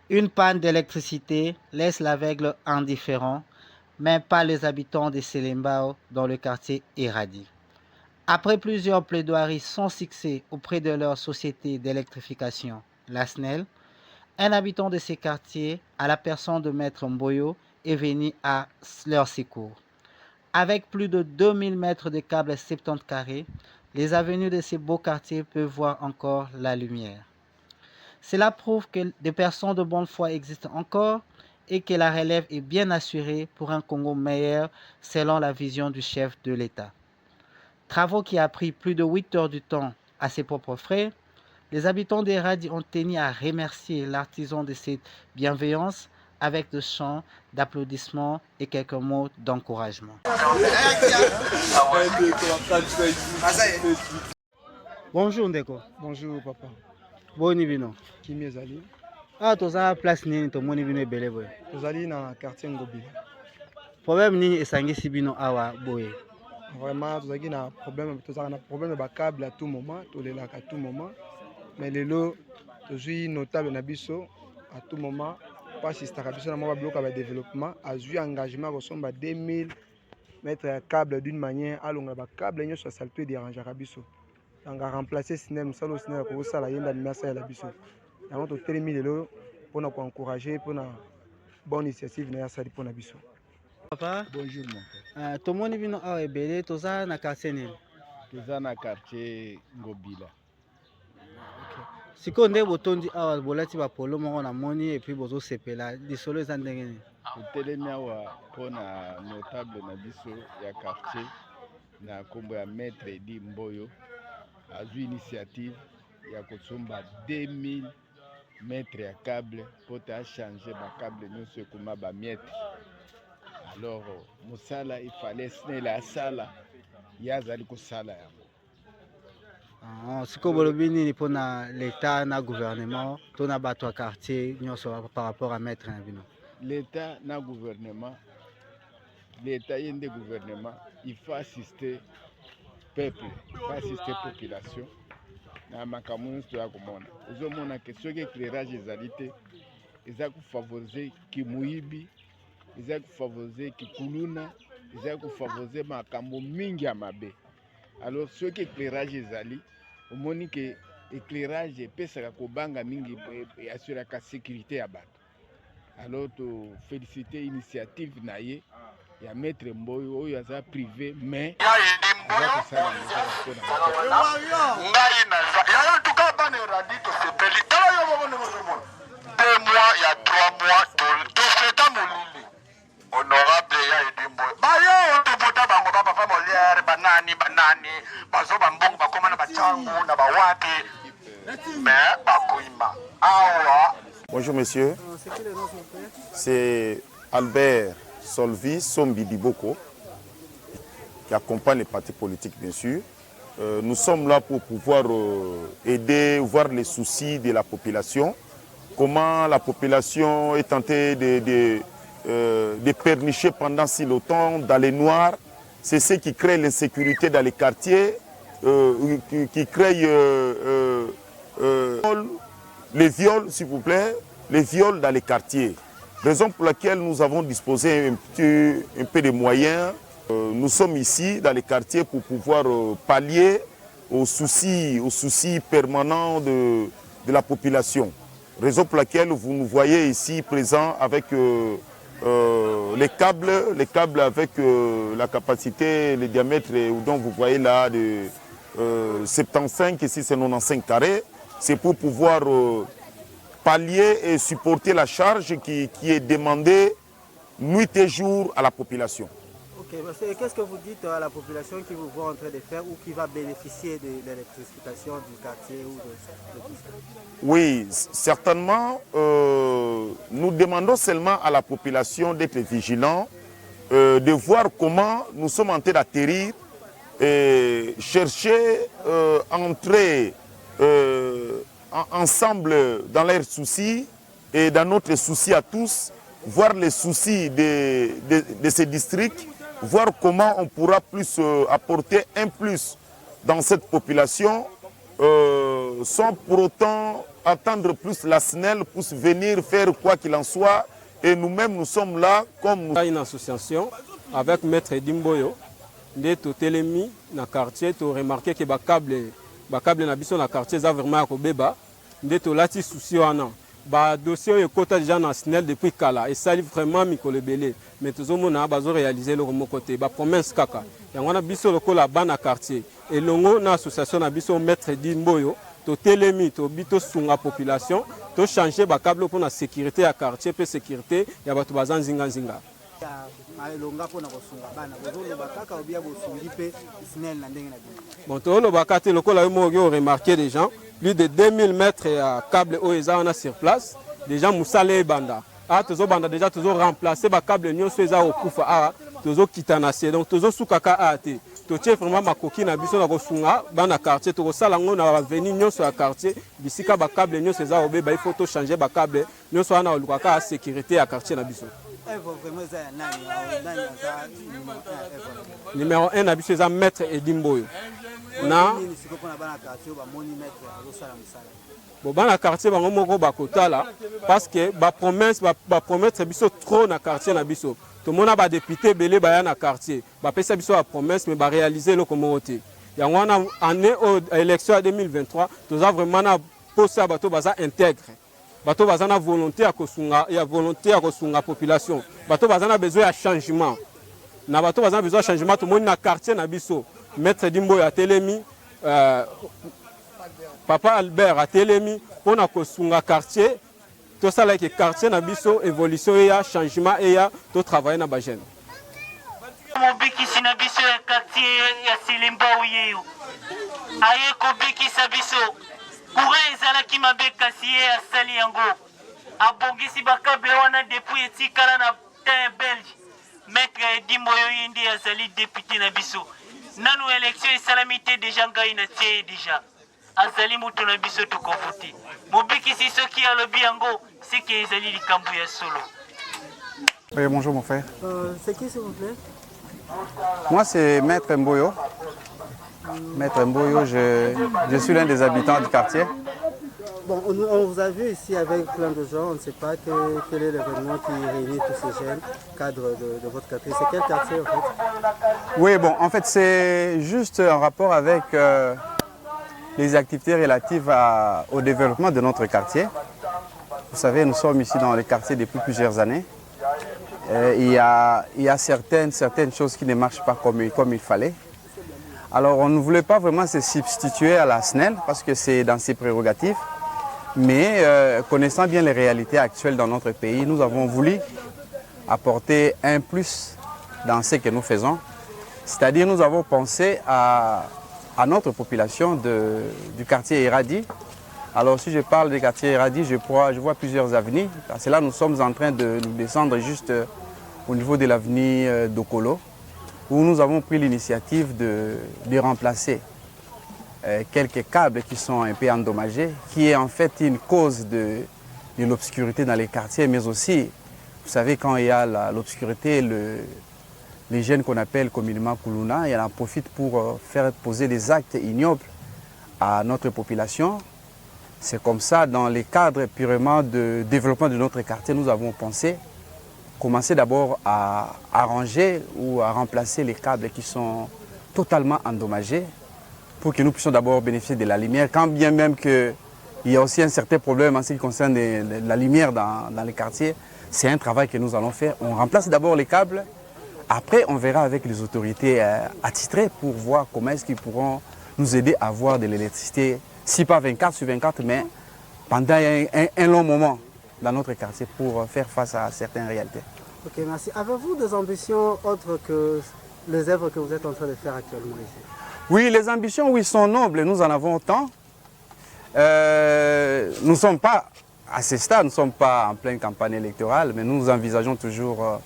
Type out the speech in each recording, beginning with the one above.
Une panne d'électricité laisse l'aveugle indifférent, mais pas les habitants de Selembao dans le quartier Iradi. Après plusieurs plaidoiries sans succès auprès de leur société d'électrification, la SNEL, un habitant de ces quartiers, à la personne de Maître Mboyo, est venu à leur secours. Avec plus de 2000 mètres de câbles 70 carrés, les avenues de ces beaux quartiers peuvent voir encore la lumière. Cela prouve que des personnes de bonne foi existent encore et que la relève est bien assurée pour un Congo meilleur selon la vision du chef de l'État. Travaux qui a pris plus de 8 heures du temps à ses propres frais, les habitants des Radis ont tenu à remercier l'artisan de cette bienveillance avec des chants, d'applaudissements et quelques mots d'encouragement. Bonjour Ndeko. Bonjour papa. Boni bino. Kimi ezali? Ah, toza place nini tomoni bino ebele boye. Tozali na quartier Ngobila. Problème nini esangisi bino awa boye. Vraiment tozali na problème, ba câble à tout moment, tolelaka à tout moment. Mais lelo tozui notable na biso à tout moment pas sistaka biso na mwa bloka ba développement azui engagement kosomba 2000 mètres de câble d'une manière alonga ba câble nyoso salto dérangeaka biso. Donc à remplacer SNEL musalo SNEL ko sala yenda masa ya la biso. Donc to telemi lelo pour encourager pour na bonne initiative na ya sali pour na biso. Papa, bonjour mon frère. Tomoni bino awa ebele toza na quartier nini? Toza na quartier Ngobila. Siko nde botondi awa bolati ba polo moko na moni et puis bozo sepela lisolo eza ndenge nini? Totelemi awa pona notable na biso ya quartier na kombo ya maître Edi Mboyo azwi initiative ya kosomba 2000 mètres ya câble po ta changer ba câble nyonso ekoma ba mietre. Alors mosala il fallait SNEL asala yazali kosala yango. Siko bolobi nini mpona l'État na gouvernement to na bato ya quartier nyonso par rapport à maître na bino? L'État na gouvernement, l'État et le gouvernement, il faut assister peuple, il faut assister population. Na makambo nyonso ya komona ozomona ke soki éclairage ezali te eza kofavorize kimuyibi, eza kofavorize kikuluna, eza kofavorize makambo mingi ya mabe. Alors soki éclairage ezali omoni ke éclairage epesaka kobanga mingi assuraka sécurité ya bato. Alors to féliciter initiative na ye ya maître Mboyo oyo aza privé mais honorable ya Edi Mboyo bayo tobota bango bapapa molière banani bazo bambongo bakoma na bachangu na bawapi mais bakoima awa. Bonjour monsieur, c'est Albert Solvi Sombi Diboko qui accompagne les partis politiques bien sûr. Nous sommes là pour pouvoir aider, voir les soucis de la population, comment la population est tentée de pernicher pendant si longtemps dans les noirs. C'est ce qui crée l'insécurité dans les quartiers, qui crée les viols, s'il vous plaît, les viols dans les quartiers. Raison pour laquelle nous avons disposé un peu de moyens. Nous sommes ici dans les quartiers pour pouvoir pallier aux soucis permanents de la population. Raison pour laquelle vous nous voyez ici présents avec les câbles avec la capacité, le diamètre dont vous voyez là de 75 ici c'est 95 carrés. C'est pour pouvoir pallier et supporter la charge qui est demandée nuit et jour à la population. Ok, qu'est-ce que vous dites à la population qui vous voit en train de faire ou qui va bénéficier de l'électrification du quartier ou de tout ça? Oui, certainement, nous demandons seulement à la population d'être vigilant, de voir comment nous sommes en train d'atterrir et chercher, entrer ensemble dans leurs soucis et dans notre souci à tous, voir les soucis de ces districts, voir comment on pourra plus apporter un plus dans cette population sans pour autant attendre plus la SNEL pour venir faire quoi qu'il en soit. Et nous-mêmes, nous sommes là comme nous. Une association avec Maître Dimboyo, de Totelemi, dans le quartier, tu as remarqué que les câbles dans le quartier sont vraiment à Kobeba. De Tolati souci le dossier est déjà dans le SNEL depuis Kala. Et ça, vraiment, Mikolebele. Mais tout le monde a réalisé le côté. La promesse Kaka. Et on a biso le col dans le quartier. Et l'ongo, dans l'association, a biso Maître Dimboyo. To telemi to bito sunga population to changer ba câble pour la sécurité à quartier pe sécurité ya batu bazan zinga zinga bon to lo bakate le kola mo yo remarqué des gens plus de 2000 mètres à câble oeza on a sur place des gens musale banda tozo banda déjà tozo remplacer ba câble nyonso eza okufa tozo kitana c'est donc tozo sukaka ate to tie vraiment makoki na biso na kosunga bana quartier to kosala ngo na avenue nyonso ya quartier bisika ba câble nyonso eza obeba il faut to changer ba câble nyonso ana olukaka sécurité ya quartier na biso. Numéro 1 na biso eza Maître Edimboyo na bon bana quartier bango moko bakotala parce que ba promettre biso trop na quartier na biso. Tout le monde a des députés belé baya na quartier. Ba pesa biso la promesse mais ba réaliser le communauté. Ya wana année élection 2023, tout ça vraiment na posa bato baza intègre. Bato baza na volonté à kosunga, ya volonté à kosunga population. Bato baza na besoin de changement. Na bato baza na besoin de changement tout le monde na quartier na biso. Maître Dimboyo a telemi Papa Albert a telemi pour na kosunga quartier. Tout ça là que quartier na biso évolution et changement et tout travail na ba jeune. Mon biki sina biso ya quartier ya Selemba uyeyo. Aye ko biki sa biso. Courant ezala ki mabeka siye ya sali yango. Abongisi ba câble wana depuis etikala na terre belge. Maître Dimboyo yindi azali député na biso. Nanu élection esalamité déjà ngai na tie déjà. Azali mutu na biso to konfuti. Mobiki si soki ya lobi yango, c'est que ezali likambu ya solo. Oui, bonjour mon frère. C'est qui s'il vous plaît? Moi c'est Maître Mboyo. Maître Mboyo, je suis l'un des habitants du quartier. Bon, on vous a vu ici avec plein de gens, on ne sait pas quel est l'événement qui réunit tous ces jeunes cadres de votre quartier. C'est quel quartier en fait? Oui, bon, en fait c'est juste en rapport avec les activités relatives au développement de notre quartier. Vous savez, nous sommes ici dans le quartier depuis plusieurs années. Il y a certaines choses qui ne marchent pas comme il fallait. Alors on ne voulait pas vraiment se substituer à la SNEL parce que c'est dans ses prérogatives. Mais connaissant bien les réalités actuelles dans notre pays, nous avons voulu apporter un plus dans ce que nous faisons. C'est-à-dire nous avons pensé à notre population du quartier Iradi. Alors si je parle du quartier Iradi, je vois plusieurs avenues. Parce que là nous sommes en train de nous descendre juste au niveau de l'avenue d'Okolo, où nous avons pris l'initiative de remplacer quelques câbles qui sont un peu endommagés, qui est en fait une cause de l'obscurité dans les quartiers, mais aussi, vous savez, quand il y a l'obscurité, les jeunes qu'on appelle communément Kuluna, ils en profitent pour faire poser des actes ignobles à notre population. C'est comme ça, dans les cadres purement de développement de notre quartier, nous avons pensé commencer d'abord à arranger ou à remplacer les câbles qui sont totalement endommagés pour que nous puissions d'abord bénéficier de la lumière, quand bien même qu'il y a aussi un certain problème en ce qui concerne la lumière dans les quartiers. C'est un travail que nous allons faire. On remplace d'abord les câbles. Après, on verra avec les autorités attitrées pour voir comment est-ce qu'ils pourront nous aider à avoir de l'électricité, si pas 24/24, mais pendant un long moment dans notre quartier pour faire face à certaines réalités. Ok, merci. Avez-vous des ambitions autres que les œuvres que vous êtes en train de faire actuellement ici? Oui, les ambitions, oui, sont nobles. Nous en avons autant. Nous ne sommes pas, à ce stade, nous ne sommes pas en pleine campagne électorale, mais nous envisageons toujours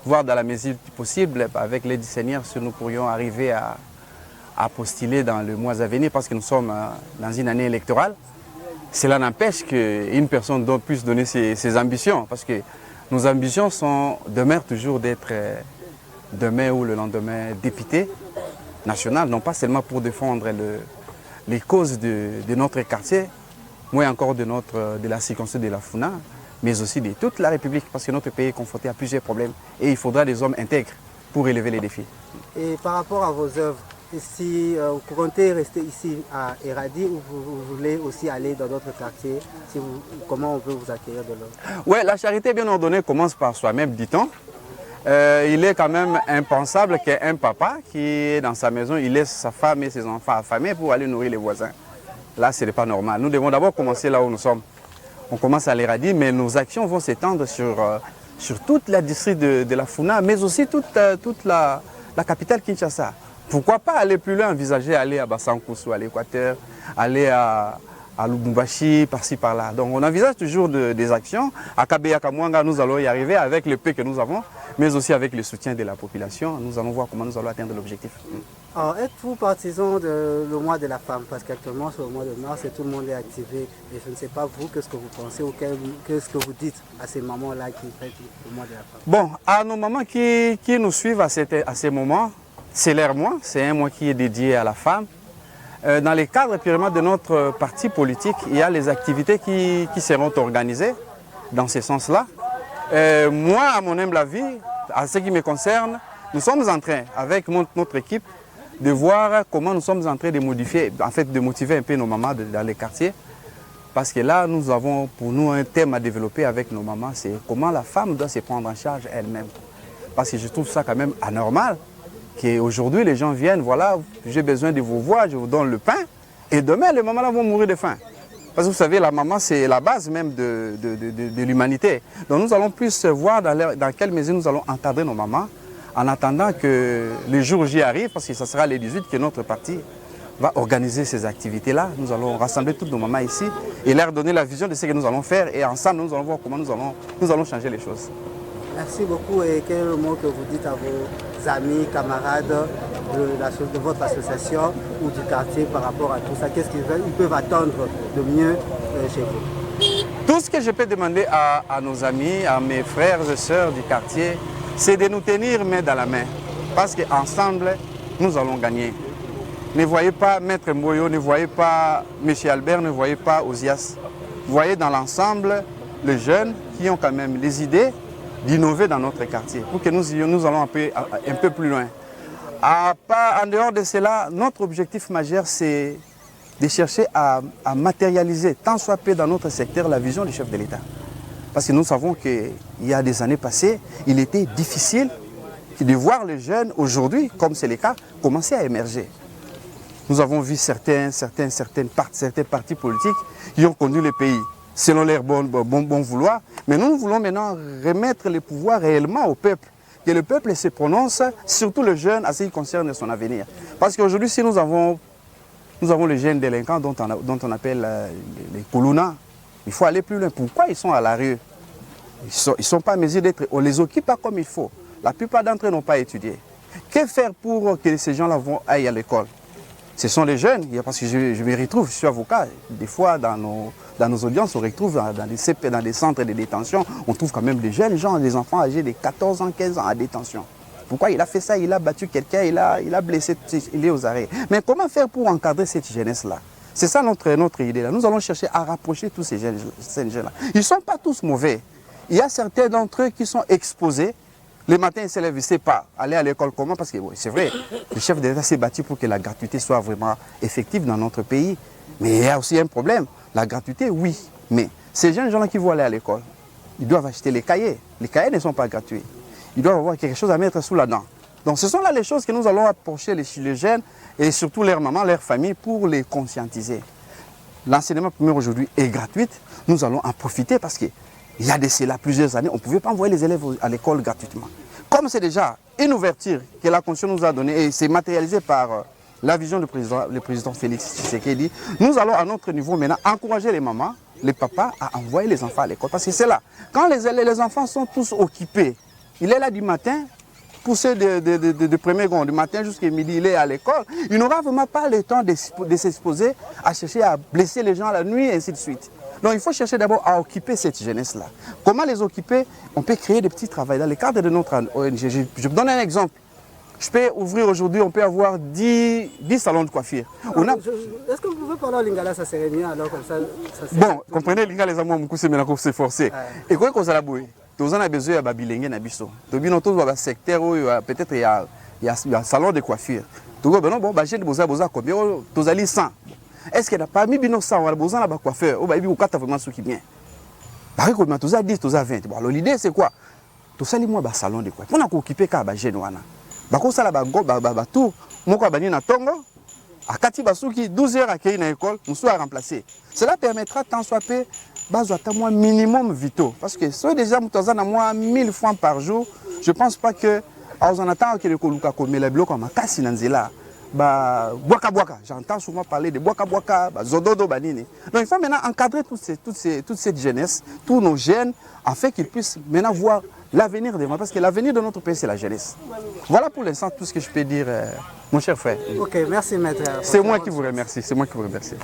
voir dans la mesure du possible, avec l'aide du Seigneur, si nous pourrions arriver à postuler dans le mois à venir, parce que nous sommes dans une année électorale. Cela n'empêche qu'une personne puisse donner ses ambitions, parce que nos ambitions demeurent toujours d'être demain ou le lendemain député national, non pas seulement pour défendre les causes de notre quartier. moins encore de la circonscription de la Funa, mais aussi de toute la République, parce que notre pays est confronté à plusieurs problèmes et il faudra des hommes intègres pour relever les défis. Et par rapport à vos œuvres, si vous comptez rester ici à Eradi ou vous voulez aussi aller dans d'autres quartiers, comment on peut vous accueillir de là? Oui, la charité bien ordonnée commence par soi-même, dit-on. Il est quand même impensable qu'un papa qui est dans sa maison, il laisse sa femme et ses enfants affamés pour aller nourrir les voisins. Là, ce n'est pas normal. Nous devons d'abord commencer là où nous sommes. On commence à l'Eradi, mais nos actions vont s'étendre sur toute la district de la Funa, mais aussi toute la capitale Kinshasa. Pourquoi pas aller plus loin, envisager aller à Bassankousou, à l'Équateur, aller à Lubumbashi, par-ci, par-là. Donc on envisage toujours des actions. À Kabeya Kamwanga, nous allons y arriver avec le peu que nous avons, mais aussi avec le soutien de la population. Nous allons voir comment nous allons atteindre l'objectif. Alors, êtes-vous partisan le mois de la femme? Parce qu'actuellement, sur le mois de mars, tout le monde est activé. Et je ne sais pas, vous, qu'est-ce que vous pensez ou qu'est-ce que vous dites à ces mamans-là qui fêtent le mois de la femme? Bon, à nos mamans qui nous suivent à ces moments, c'est leur mois. C'est un mois qui est dédié à la femme. Dans les cadres purement de notre parti politique, il y a les activités qui seront organisées dans ce sens-là. Moi, à mon humble avis, à ce qui me concerne, nous sommes en train, avec notre équipe, de voir comment nous sommes en train de modifier, en fait de motiver un peu nos mamans dans les quartiers. Parce que là, nous avons pour nous un thème à développer avec nos mamans, c'est comment la femme doit se prendre en charge elle-même. Parce que je trouve ça quand même anormal. Qu'aujourd'hui, les gens viennent, voilà, j'ai besoin de vos voix, je vous donne le pain. Et demain, les mamans là vont mourir de faim. Parce que vous savez, la maman, c'est la base même de l'humanité. Donc nous allons plus voir dans quelle mesure nous allons encadrer nos mamans, en attendant que le jour J arrive, parce que ce sera les 18 que notre parti va organiser ces activités-là. Nous allons rassembler toutes nos mamans ici et leur donner la vision de ce que nous allons faire. Et ensemble, nous allons voir comment nous allons changer les choses. Merci beaucoup. Et quel est le mot que vous dites à vos amis, camarades de votre association ou du quartier par rapport à tout ça? Qu'est-ce qu'ils peuvent attendre de mieux chez vous? Tout ce que je peux demander à nos amis, à mes frères et sœurs du quartier, c'est de nous tenir main dans la main. Parce qu'ensemble, nous allons gagner. Ne voyez pas Maître Mboyo, ne voyez pas M. Albert, ne voyez pas Ozias. Voyez dans l'ensemble les jeunes qui ont quand même les idées d'innover dans notre quartier pour que nous allons un peu plus loin. En dehors de cela, notre objectif majeur, c'est de chercher à matérialiser, tant soit peu dans notre secteur, la vision du chef de l'État. Parce que nous savons qu'il y a des années passées, il était difficile de voir les jeunes aujourd'hui, comme c'est le cas, commencer à émerger. Nous avons vu certains partis politiques qui ont conduit le pays selon leur bon vouloir. Mais nous voulons maintenant remettre le pouvoir réellement au peuple. Que le peuple se prononce, surtout le jeune, à ce qui concerne son avenir. Parce qu'aujourd'hui, si nous avons les jeunes délinquants dont on appelle les Koulouna, il faut aller plus loin. Pourquoi ils sont à la rue? Ils ne sont pas en mesure d'être... On ne les occupe pas comme il faut. La plupart d'entre eux n'ont pas étudié. Que faire pour que ces gens-là aillent à l'école? Ce sont les jeunes, parce que je me retrouve, je suis avocat, des fois dans nos audiences, on retrouve dans des centres de détention, on trouve quand même des jeunes gens, des enfants âgés de 14 ans, 15 ans à détention. Pourquoi il a fait ça? Il a battu quelqu'un, il a blessé, il est aux arrêts. Mais comment faire pour encadrer cette jeunesse-là? C'est ça notre idée là. Nous allons chercher à rapprocher tous ces jeunes-là. Ils ne sont pas tous mauvais. Il y a certains d'entre eux qui sont exposés. Le matin, ils se lèvent, ils ne savent pas aller à l'école comment, parce que c'est vrai, le chef de l'État s'est battu pour que la gratuité soit vraiment effective dans notre pays. Mais il y a aussi un problème. La gratuité, oui, mais ces jeunes gens-là qui vont aller à l'école, ils doivent acheter les cahiers. Les cahiers ne sont pas gratuits. Ils doivent avoir quelque chose à mettre sous la dent. Donc ce sont là les choses que nous allons approcher les jeunes et surtout leurs mamans, leurs familles pour les conscientiser. L'enseignement primaire aujourd'hui est gratuit. Nous allons en profiter parce que il y a de cela plusieurs années, on ne pouvait pas envoyer les élèves à l'école gratuitement. Comme c'est déjà une ouverture que la Constitution nous a donnée et c'est matérialisé par la vision du président Félix Tshisekedi, nous allons à notre niveau maintenant encourager les mamans, les papas à envoyer les enfants à l'école. Parce que c'est là, quand les enfants sont tous occupés, il est là du matin, pour ceux de premier grand, du matin jusqu'à midi, il est à l'école, il n'aura vraiment pas le temps de s'exposer à chercher à blesser les gens la nuit et ainsi de suite. Donc il faut chercher d'abord à occuper cette jeunesse-là. Comment les occuper? On peut créer des petits travaux dans le cadre de notre ONG. Je vous donne un exemple. Je peux ouvrir aujourd'hui, on peut avoir 10 salons de coiffure. Est-ce que vous pouvez parler en lingala, ça serait mieux alors comme ça, bon, comprenez, lingala les amours, beaucoup c'est s'efforcer. Et quoi qu'on a besoin, tous on a besoin de bilingue na biso. Tobi non tous va secteur où peut-être il y a un salon de coiffure. Tout bon bon, bah j'ai besoin combien tous ali 100. Est-ce qu'il y a parmi bino 100 on a besoin de coiffeur ou bah il y a vraiment ceux qui bien. Bah comme tous a 10, tous a 20. Bon, l'idée c'est quoi? Tout ça, moi, salon de quoi. On a occupé ka ba jeune wana. Ba ko sala ba tout, moko bani na tongo. A kati basuki 12 heures à kei na école, on soit remplacé. Cela permettra tant soit peu bazo à moins minimum vito parce que soit déjà mutazana moi 1000 francs par jour, je pense pas que on attend que le koluka comme les blocs comme kasi nanzela. Bah boaka, j'entends souvent parler de boaka, bah zododo banini. Donc il faut maintenant encadrer toute cette jeunesse, tous nos jeunes afin qu'ils puissent maintenant voir l'avenir de moi, parce que l'avenir de notre pays, c'est la jeunesse. Voilà pour l'instant tout ce que je peux dire, mon cher frère. Ok, merci maître. C'est moi qui vous remercie, c'est moi qui vous remercie.